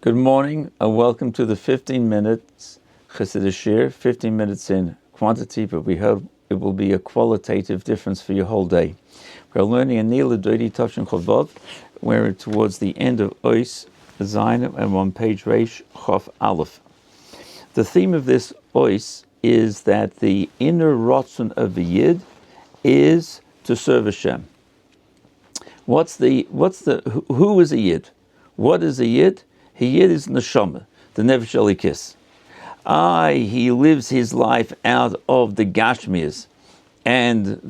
Good morning and welcome to the 15 minutes Chassidus Shir, 15 minutes in quantity, but we hope it will be a qualitative difference for your whole day. We're learning a Nila Doidi Toshin Chavov. We're towards the end of Ois Zayin and we're on page Reish Chof Aleph. The theme of this Ois is that the inner rotzon of the Yid is to serve Hashem. Who is a Yid? What is a Yid? A Yid is Neshama, the Nefesh Elikis. He lives his life out of the Gashmias, and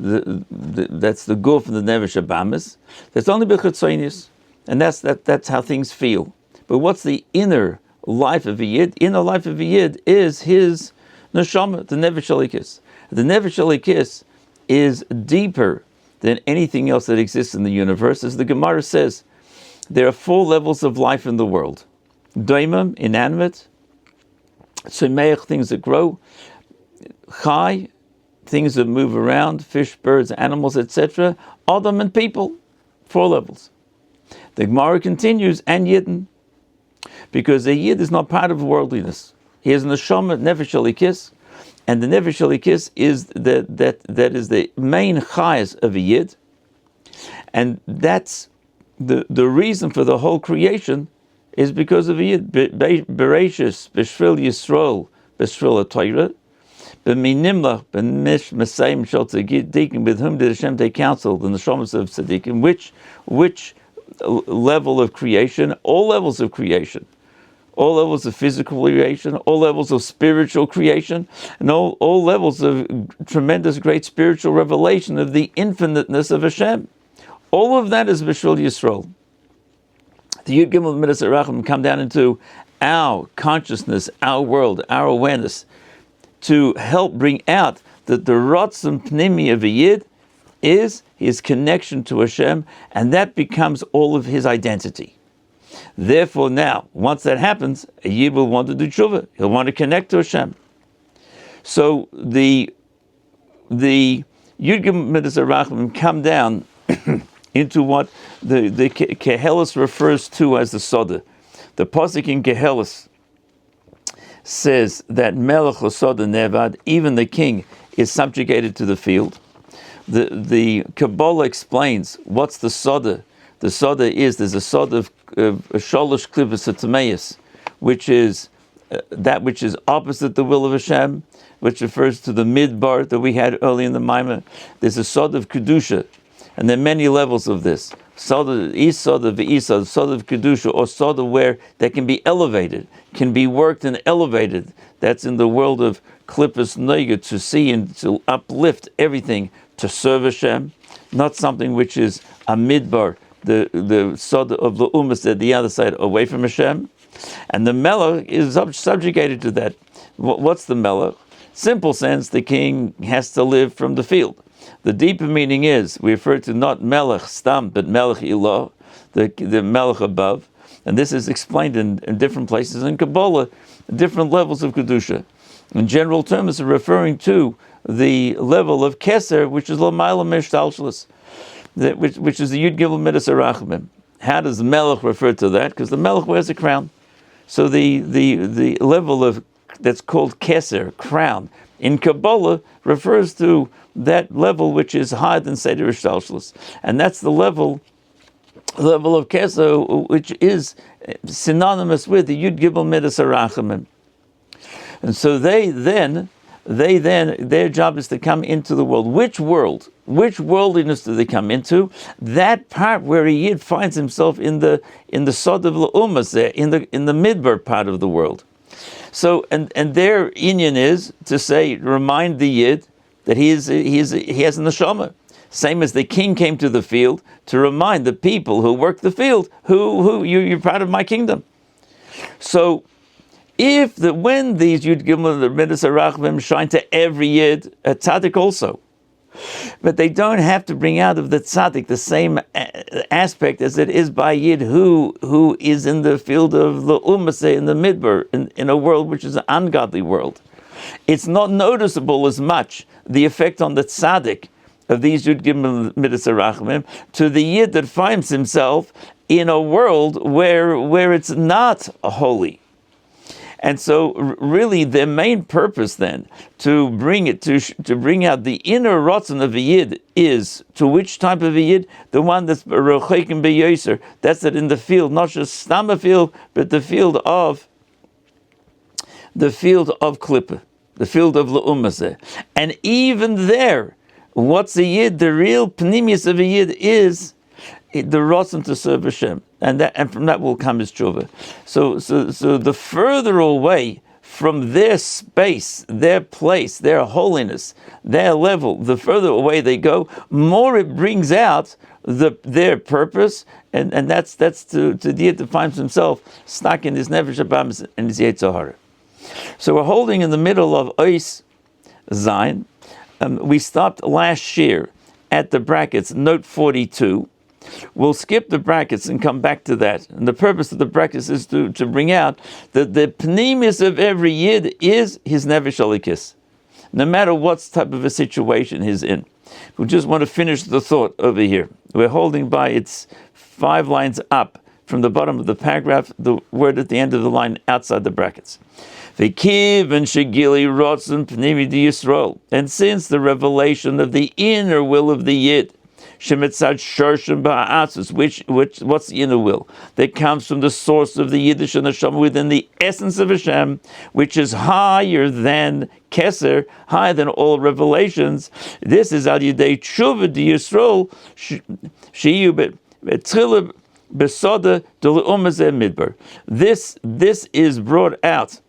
that's the Guf and the Nefesh Abamis. That's only B'Chatzonius, and that's how things feel. But what's the inner life of a Yid? Inner life of a Yid is his Neshama, the Nefesh Elikis. The Nefesh Elikis is deeper than anything else that exists in the universe. As the Gemara says, there are 4 levels of life in the world. Doimim, inanimate, Tzemeich, things that grow, Chai, things that move around, fish, birds, animals, etc. Adam and people, 4 levels. The Gemara continues, and Yidden, because a Yid is not part of worldliness. He is Neshama, Nefesh Elikis, and the Nefesh Elikis is that is the main Chayas of a Yid, and that's the reason for the whole creation is because of a Yid. Bereshis, B'Shvil Yisrael, B'Shvil HaTorah, B'Minimlach, B'Mish Mesayim Shel Tzadikim, with whom did Hashem take counsel, the Neshamas of Tzadikim, which level of creation? All levels of creation. All levels of physical creation, all levels of spiritual creation, and all levels of tremendous, great spiritual revelation of the infiniteness of Hashem. All of that is B'Shvil Yisrael. The Yud Gimel Midas Arachim come down into our consciousness, our world, our awareness, to help bring out that the Ratzon Pnimi of a Yid is his connection to Hashem, and that becomes all of his identity. Therefore now, once that happens, a Yid will want to do tshuva. He'll want to connect to Hashem. So the Yud Gimel Midas Arachim come down into what the Kehelis refers to as the Soda. The Pasuk in Kehelis says that Melech Soda Nevad, even the king, is subjugated to the field. The Kabbalah explains what's the Soda. The Soda is, there's a Soda of Sholosh Klivus HaTameis, which is that which is opposite the will of Hashem, which refers to the Midbar that we had early in the Maamarim. There's a Soda of Kedusha, and there are many levels of this. Soda, Soda, V'Isa, Soda of Kedusha, or Soda where they can be elevated, can be worked and elevated. That's in the world of Klippus Noiga, to see and to uplift everything to serve Hashem, not something which is a Midbar, the Soda of the Umas at the other side, away from Hashem. And the Melech is subjugated to that. What's the Melech? Simple sense, the king has to live from the field. The deeper meaning is, we refer to not Melech Stam, but Melech Ilah, the Melech above. And this is explained in different places in Kabbalah, different levels of Kedusha. In general terms, referring to the level of Keser, which is L'mayla Meshtalshlis, which is the Yud Gimel Midas Arachim. How does Melech refer to that? Because the Melech wears a crown. So the level of that's called Keser, crown, in Kabbalah refers to that level which is higher than Seder Shtalshlis. And that's the level of Keser, which is synonymous with the Yud Gimel Midas Arachim. And so they then, their job is to come into the world. Which world? Which worldliness do they come into? That part where a Yid finds himself in the Sod of L'Umas there, in the Midbar part of the world. So, and their inyan is to say, remind the Yid that he has a neshama. Same as the king came to the field to remind the people who work the field, you're part of my kingdom. So, when these Yud Gimel Midas Arachim shine to every Yid, a tzaddik also, but they don't have to bring out of the tzaddik the same aspect as it is by Yid who is in the field of the Ummah, in the Midbar, in a world which is an ungodly world. It's not noticeable as much, the effect on the tzaddik of these Yud Gimel Midas Arachim, to the Yid that finds himself in a world where it's not holy. And so, really, their main purpose then to bring out the inner rotzen of a yid is to which type of a yid? The one that's rochekim beyoser. That's it in the field, not just stama field, but the field of klippah, the field of le'umazeh. And even there, what's a yid? The real pnimius of a yid is the rotzen to serve Hashem, and from that will come his tshuva. So the further away from their space, their place, their holiness, their level, the further away they go, more it brings out their purpose, and that's to the yid that finds himself stuck in his nefesh habamis and his yetzer hara. So we're holding in the middle of Ois Zayin. We stopped last year at the brackets, note 42. We'll skip the brackets and come back to that. And the purpose of the brackets is to bring out that the pneumis of every yid is his nefesh alikis, no matter what type of a situation he's in. We just want to finish the thought over here. We're holding by its 5 lines up from the bottom of the paragraph, the word at the end of the line outside the brackets. And since the revelation of the inner will of the yid, which what's the inner will? That comes from the source of the Yiddish and Hashem within the essence of Hashem, which is higher than Keser, higher than all revelations. This is al yidei tshuva di Yisrael shiyu betzchila besoda d'le'umazeh midbar. This is brought out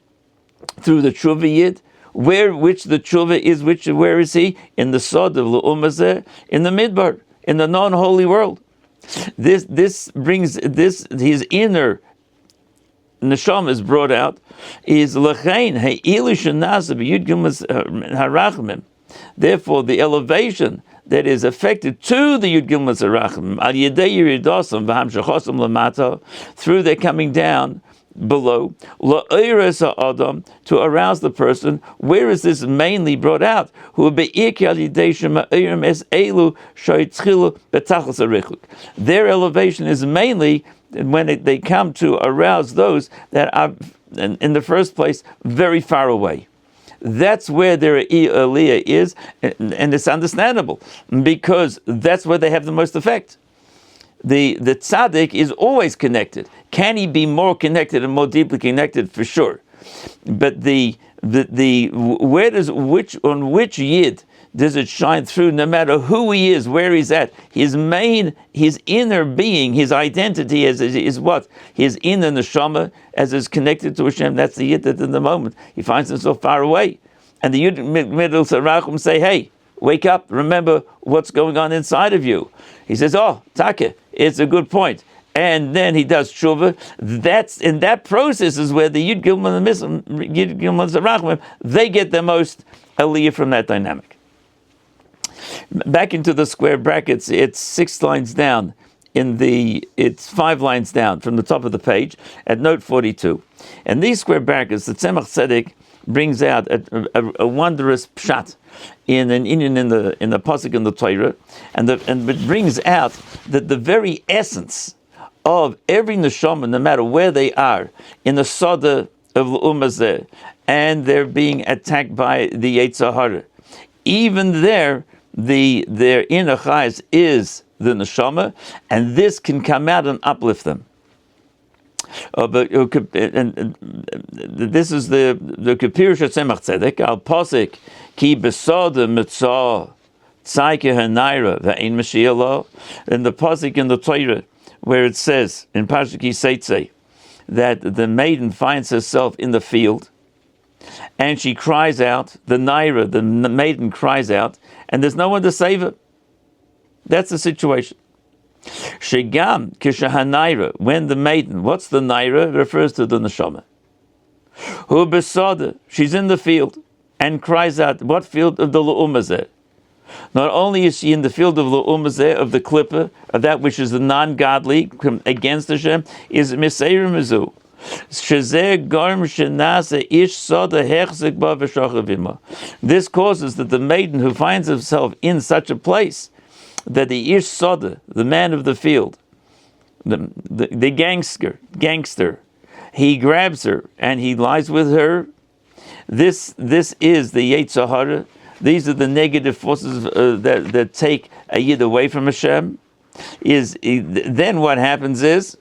through the tshuva yid. Which the tshuva is, where is he? In the sod of le'umazeh, in the midbar, in the non-holy world. This brings his inner neshama is brought out. Is l'chein ha'ilu shenasa b'yud gimel harachmim. Therefore, the elevation that is affected to the Yud Gimel Zarachim al yedei yiridosam v'ham shachosam lamata, through their coming down below, la'oires ha'adam, to arouse the person. Where is this mainly brought out? Hu be'ikar al yedei shema'orim es elu shoytchilu betachlis harichuk. Their elevation is mainly when they come to arouse those that are, in the first place, very far away. That's where their aliyah is, and it's understandable, because that's where they have the most effect. The tzaddik is always connected. Can he be more connected and more deeply connected? For sure. But on which yid does it shine through? No matter who he is, where he's at, his inner being, his identity is what? His inner neshama, as is connected to Hashem. That's the yid that in the moment he finds himself far away, and the yid middle sarachim say, "Hey, wake up! Remember what's going on inside of you." He says, "Oh, Taka, it's a good point." And then he does tshuva. That's in that process is where the Yud Gimel Zarachim, they get the most aliyah from that dynamic. Back into the square brackets, it's 6 lines down. It's 5 lines down from the top of the page at note 42. And these square brackets, the Tzemach Tzedek brings out a wondrous pshat in the pasuk in the Torah, and it brings out that the very essence of every neshama, no matter where they are, in the soda of l'umazeh, and they're being attacked by the yetzer hara, even there, their inner chayes is the neshama, and this can come out and uplift them. This is the Kapir Tzemach Tzedek al Posik ki besoda mitzah tzayke hanayra ve'ein Mashiach lo. In the Posik in the Torah, where it says in Parshas Ki Seitzei that the maiden finds herself in the field and she cries out, the maiden cries out, and there's no one to save her. That's the situation. Shegam kishahanayra, when the maiden, what's the naira? It refers to the neshama. Hu besoda, she's in the field and cries out. What field? Of the le'umazeh. Not only is she in the field of le'umazeh, of the klippah, of that which is the non-godly against Hashem, is miseirim mizu. This causes that the maiden who finds herself in such a place, that the ish soda, the man of the field, the gangster. He grabs her and he lies with her. This is the Yetzer Hara. These are the negative forces that take a Yid away from Hashem. Then what happens is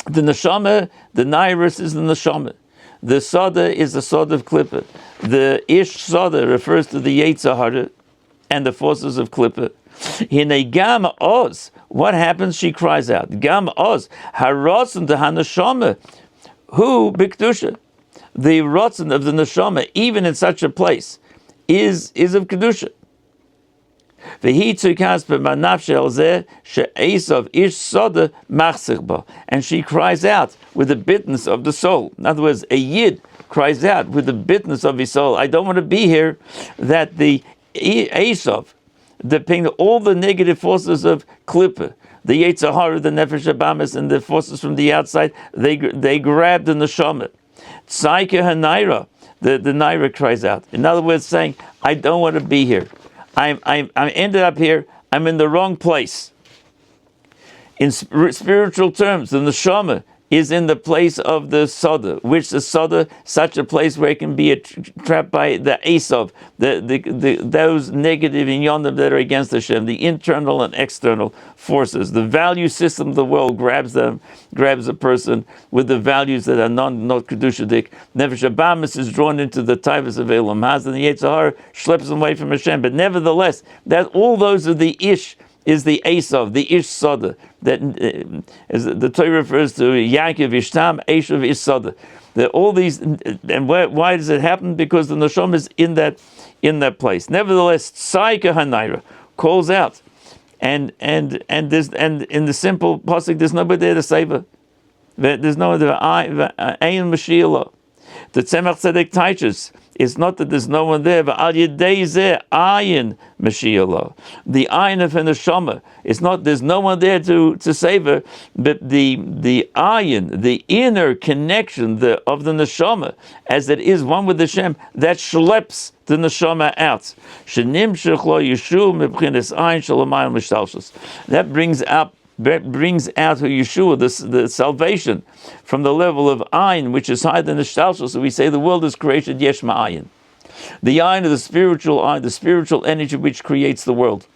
the neshama, the nairus is the neshama. The soda is the soda of Klippa. The ish soda refers to the Yetzer Hara and the forces of Klippa. Hine gam oz, what happens? She cries out. Gam oz, harotzen de haneshama, who bikdusha. The rotzen of the neshama, even in such a place, is of kedusha. And she cries out with the bitterness of the soul. In other words, a yid cries out with the bitterness of his soul. I don't want to be here. That the Esav, all the negative forces of Klippa, the Yetzer Hara, the Nefesh Abamis, and the forces from the outside, they grab the neshama. Tzaike hanaira, the naira cries out. In other words, saying, I don't want to be here. I'm ended up here. I'm in the wrong place. In spiritual terms, the neshama is in the place of the soda, which the soda, such a place where it can be trapped by the Esav, those negative inyonim that are against Hashem, the internal and external forces. The value system of the world grabs a person with the values that are not kedushadik. Nefesh Abamis is drawn into the taivas of Elam Haz, and the Yetzer Hara schleps them away from Hashem. But nevertheless, that all those are the ish. Is the Esav, the Ish Soda, that as the Torah refers to Yaakov Ishtam, Eshav Ish Soda. All these, and why does it happen? Because the Neshama is in that place. Nevertheless, Tzaika Hanaira calls out, and in the simple pasuk, there's nobody there to save her. There's no other Ayin Mashiach. The Tzemach Tzedek teaches it's not that there's no one there, but al yedei zeh ayin Mashiach. The ayin of the neshama. It's not there's no one there to save her, but the ayin, the inner connection of the neshama, as it is one with Hashem, that schleps the neshama out. That brings out Yeshua, the salvation, from the level of ayin, which is higher than the shtalshus. So we say the world is created yesh ma'ayin. The ayin of the spiritual ayin, the spiritual energy which creates the world.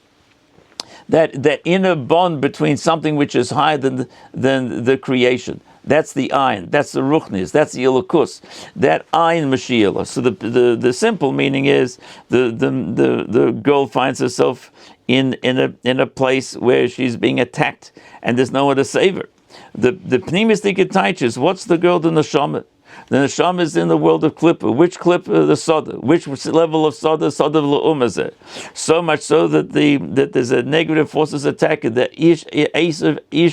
That inner bond between something which is higher than the creation. That's the ayin. That's the ruchnis. That's the elokus. That ayin Mashiach. So the simple meaning is the girl finds herself in a place where she's being attacked and there's no one to save her. The pnimistic teaches what's the girl, the neshama. The neshama is in the world of Klippa. Which Klippa? The soda. Which level of soda? Soda of l'umazeh. So much so that there's a negative forces attacking the ish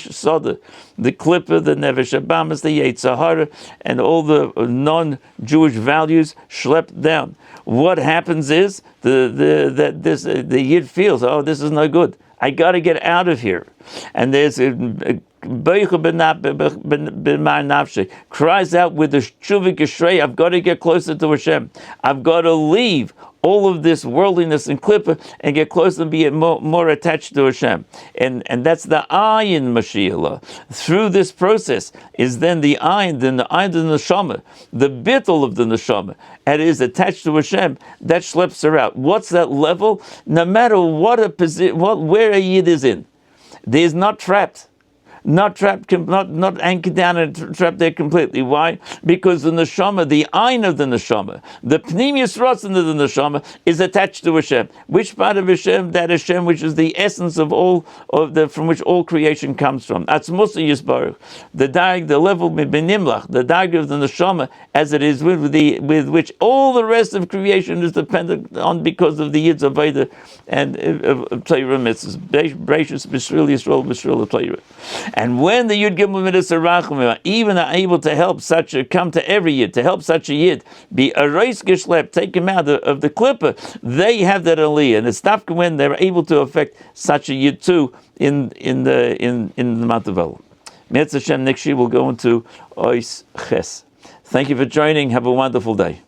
soda, the Klippa, the Nefesh Abamis, the Yetzer Hara, and all the non-Jewish values schlepped down. What happens is the Yid feels, oh, this is no good. I got to get out of here. And there's cries out with the shuvik geshrei, I've got to get closer to Hashem. I've got to leave all of this worldliness and klippa and get closer and be more attached to Hashem. And that's the ayin Mashiach. Through this process is then the ayin of the neshama, the bittul of the neshama, and is attached to Hashem, that schleps her out. What's that level? No matter what where a yid is in, he is not trapped. Not anchored down and trapped there completely. Why? Because the neshama, the ayin of the neshama, the pnimius rotzen of the neshama, is attached to Hashem. Which part of Hashem? That Hashem, which is the essence of from which all creation comes from. Atzmusa yisbarach, the level benimlach, the dag of the neshama, as it is with which all the rest of creation is dependent on because of the yid's avodah and of Torah mitzvahs. Breishus b'shvil Yisrael b'shvil Torah. And when the Yud Gimel Midas Yerachmiel even are able to come to every Yid, to help such a Yid, be a reis geshlep, take him out of the klippa, they have that aliyah. And it's dafka when they're able to affect such a Yid too in the month of El. Me'etz Hashem, next year we'll go into Ois Ches. Thank you for joining. Have a wonderful day.